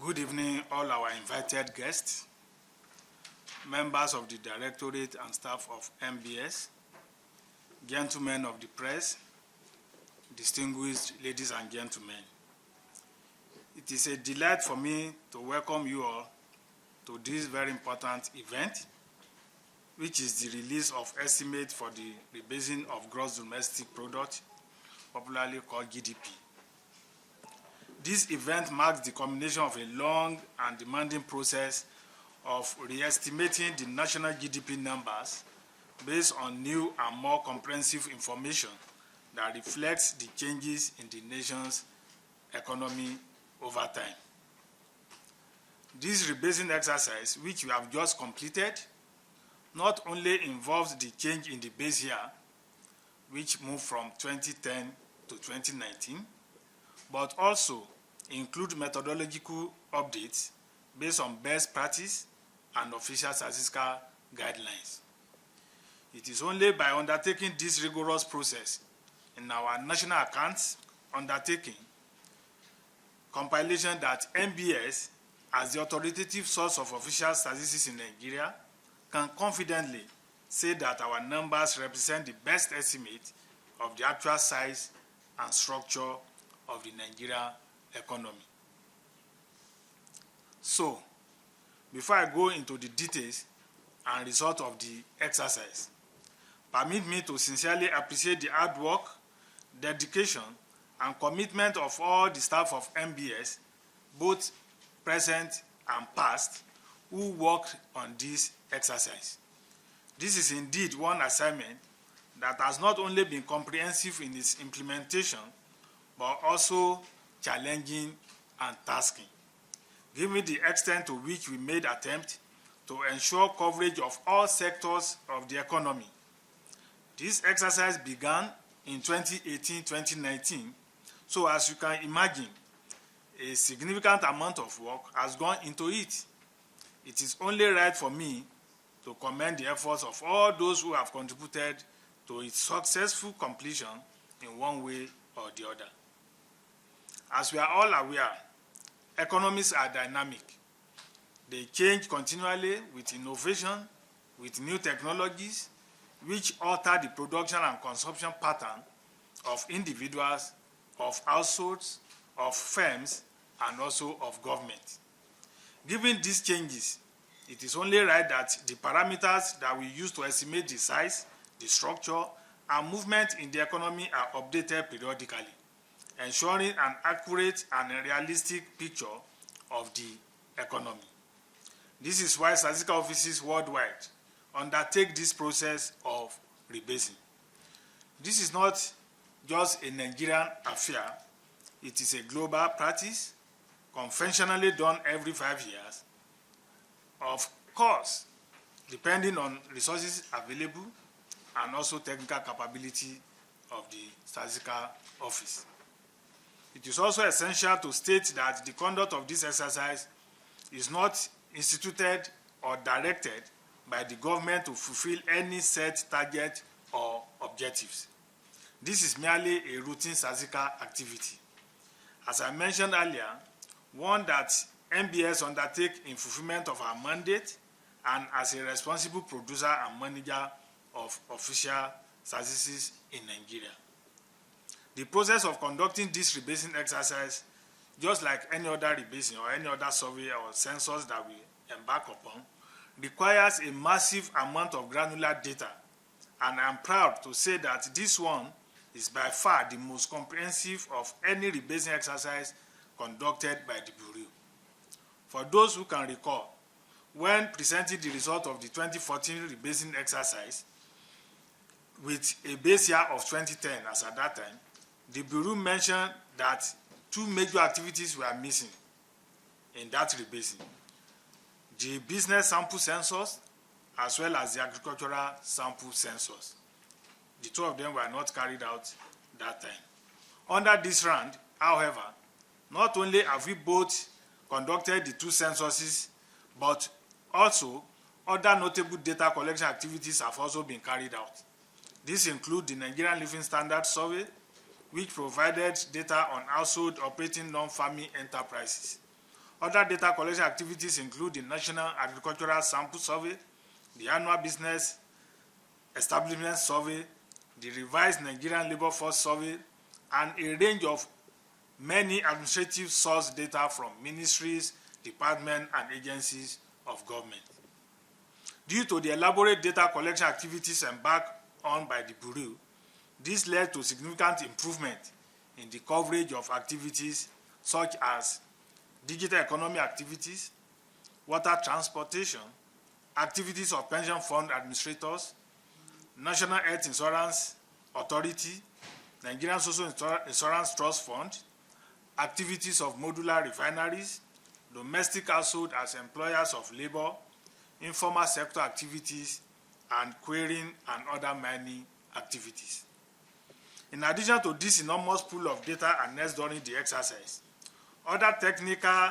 Good evening, all our invited guests, members of the Directorate and staff of NBS, gentlemen of the press, distinguished ladies and gentlemen. It is a delight for me to welcome you all to this very important event, which is the release of estimates for the rebasing of gross domestic product, popularly called GDP. This event marks the culmination of a long and demanding process of re-estimating the national GDP numbers based on new and more comprehensive information that reflects the changes in the nation's economy over time. This rebasing exercise, which we have just completed, not only involves the change in the base year, which moved from 2010 to 2019, but also include methodological updates based on best practice and official statistical guidelines. It is only by undertaking this rigorous process in our national accounts undertaking compilation that NBS, as the authoritative source of official statistics in Nigeria, can confidently say that our numbers represent the best estimate of the actual size and structure of the Nigerian economy. So, before I go into the details and result of the exercise, permit me to sincerely appreciate the hard work, dedication, and commitment of all the staff of NBS, both present and past, who worked on this exercise. This is indeed one assignment that has not only been comprehensive in its implementation, but also challenging and tasking, given the extent to which we made attempts to ensure coverage of all sectors of the economy. This exercise began in 2018-2019, so as you can imagine, a significant amount of work has gone into it. It is only right for me to commend the efforts of all those who have contributed to its successful completion in one way or the other. As we are all aware, economies are dynamic. They change continually with innovation, with new technologies, which alter the production and consumption pattern of individuals, of households, of firms, and also of government. Given these changes, it is only right that the parameters that we use to estimate the size, the structure, and movement in the economy are updated periodically, ensuring an accurate and realistic picture of the economy. This is why statistical offices worldwide undertake this process of rebasing. This is not just a Nigerian affair, it is a global practice, conventionally done every 5 years, of course, depending on resources available and also technical capability of the statistical office. It is also essential to state that the conduct of this exercise is not instituted or directed by the government to fulfill any set target or objectives. This is merely a routine statistical activity. As I mentioned earlier, one that NBS undertake in fulfillment of our mandate and as a responsible producer and manager of official statistics in Nigeria. The process of conducting this rebasing exercise, just like any other rebasing or any other survey or census that we embark upon, requires a massive amount of granular data, and I am proud to say that this one is by far the most comprehensive of any rebasing exercise conducted by the Bureau. For those who can recall, when presenting the result of the 2014 rebasing exercise with a base year of 2010 as at that time, the Bureau mentioned that two major activities were missing in that rebasing: the business sample census as well as the agricultural sample census. The two of them were not carried out that time. Under this round, however, not only have we both conducted the two censuses, but also other notable data collection activities have also been carried out. These include the Nigerian Living Standards Survey, which provided data on household operating non-farming enterprises. Other data collection activities include the National Agricultural Sample Survey, the Annual Business Establishment Survey, the Revised Nigerian Labor Force Survey, and a range of many administrative source data from ministries, departments, and agencies of government. Due to the elaborate data collection activities embarked on by the Bureau, this led to significant improvement in the coverage of activities such as digital economy activities, water transportation, activities of pension fund administrators, National Health Insurance Authority, Nigerian Social Insurance Trust Fund, activities of modular refineries, domestic household as employers of labor, informal sector activities, and querying and other mining activities. In addition to this enormous pool of data harnessed during the exercise, other technical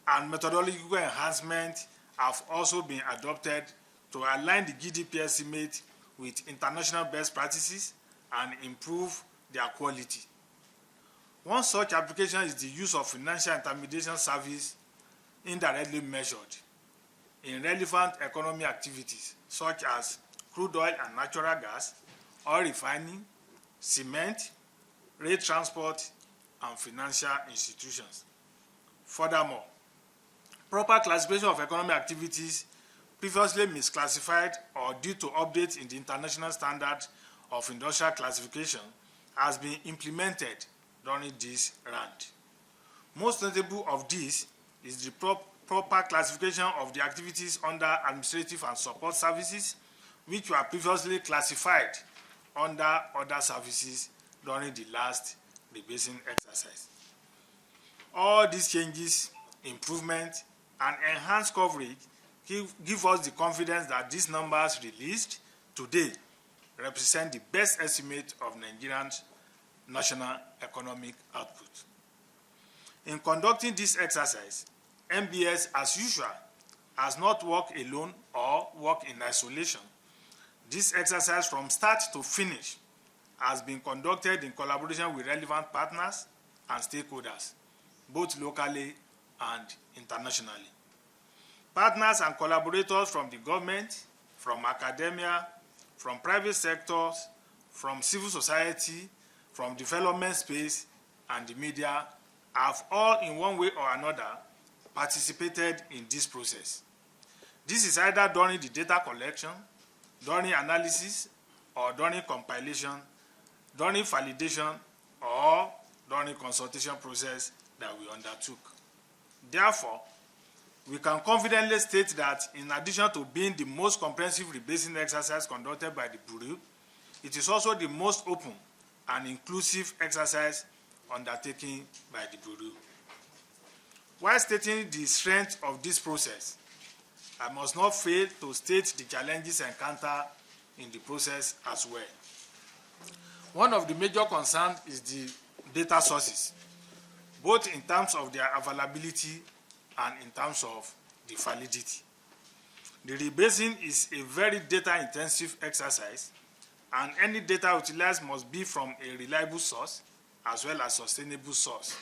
and methodological enhancements have also been adopted to align the GDP estimate with international best practices and improve their quality. One such application is the use of financial intermediation service indirectly measured in relevant economy activities such as crude oil and natural gas, oil refining, cement, rail transport, and financial institutions. Furthermore, proper classification of economic activities previously misclassified or due to updates in the International Standard of Industrial Classification has been implemented during this round. Most notable of this is the proper classification of the activities under administrative and support services, which were previously classified under other services during the last rebasing exercise. All these changes, improvement, and enhanced coverage give us the confidence that these numbers released today represent the best estimate of Nigerians' national economic output. In conducting this exercise, NBS, as usual, has not worked alone or worked in isolation. This exercise from start to finish has been conducted in collaboration with relevant partners and stakeholders, both locally and internationally. Partners and collaborators from the government, from academia, from private sectors, from civil society, from development space, and the media have all in one way or another participated in this process. This is either during the data collection, during analysis, or during compilation, during validation, or during consultation process that we undertook. Therefore, we can confidently state that in addition to being the most comprehensive rebasing exercise conducted by the Bureau, it is also the most open and inclusive exercise undertaken by the Bureau. While stating the strength of this process, I must not fail to state the challenges encountered in the process as well. One of the major concerns is the data sources, both in terms of their availability and in terms of the validity. The rebasing is a very data-intensive exercise, and any data utilized must be from a reliable source as well as sustainable source,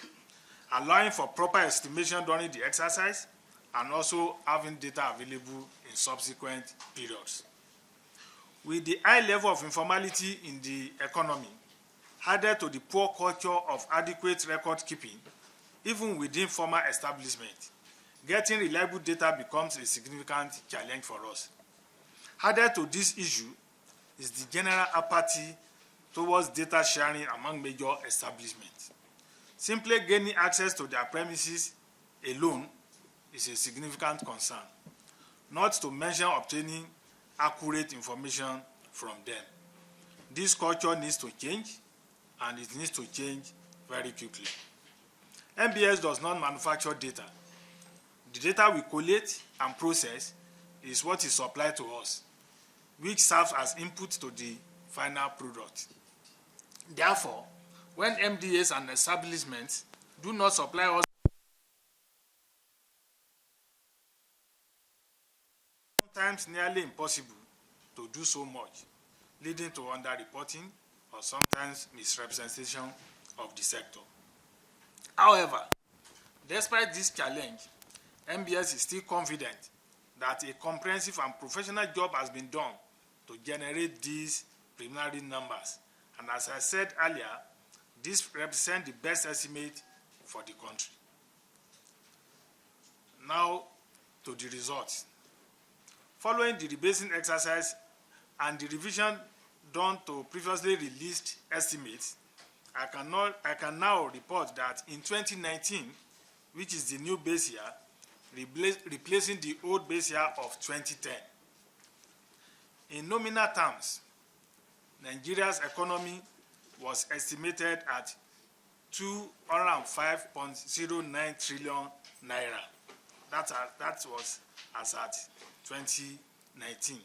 allowing for proper estimation during the exercise and also having data available in subsequent periods. With the high level of informality in the economy, added to the poor culture of adequate record keeping, even within formal establishment, getting reliable data becomes a significant challenge for us. Added to this issue is the general apathy towards data sharing among major establishments. Simply gaining access to their premises alone is a significant concern, not to mention obtaining accurate information from them. This culture needs to change, and it needs to change very quickly. NBS does not manufacture data. The data we collate and process is what is supplied to us, which serves as input to the final product. Therefore, when MDAs and establishments do not supply us sometimes nearly impossible to do so much, leading to underreporting or sometimes misrepresentation of the sector. However, Despite this challenge, NBS is still confident that a comprehensive and professional job has been done to generate these preliminary numbers. And as I said earlier, this represents the best estimate for the country. Now to the results. Following the rebasing exercise and the revision done to previously released estimates, I can now report that in 2019, which is the new base year, replacing the old base year of 2010. In nominal terms, Nigeria's economy was estimated at 205.09 trillion naira. That was as at 2019.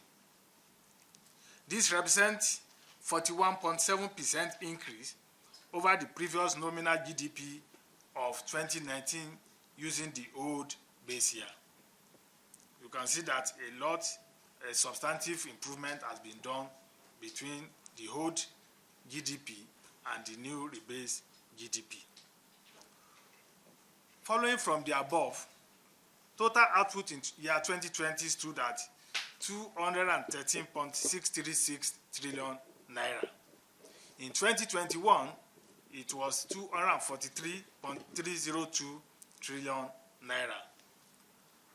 This represents 41.7% increase over the previous nominal GDP of 2019 using the old base year. You can see that a substantive improvement has been done between the old GDP and the new rebased GDP. Following from the above, total output in year 2020 stood at 213.636 trillion naira. In 2021, it was 243.302 trillion naira.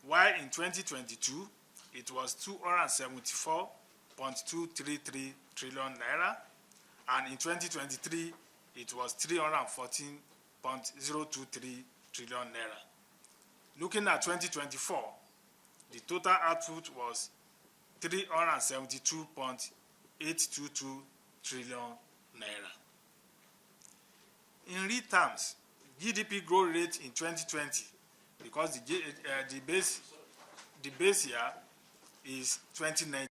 While in 2022, it was 274.233 trillion naira, and in 2023, it was 314.023 trillion naira. Looking at 2024, the total output was 372.822 trillion naira. In real terms, GDP growth rate in 2020, because the base year is 2019.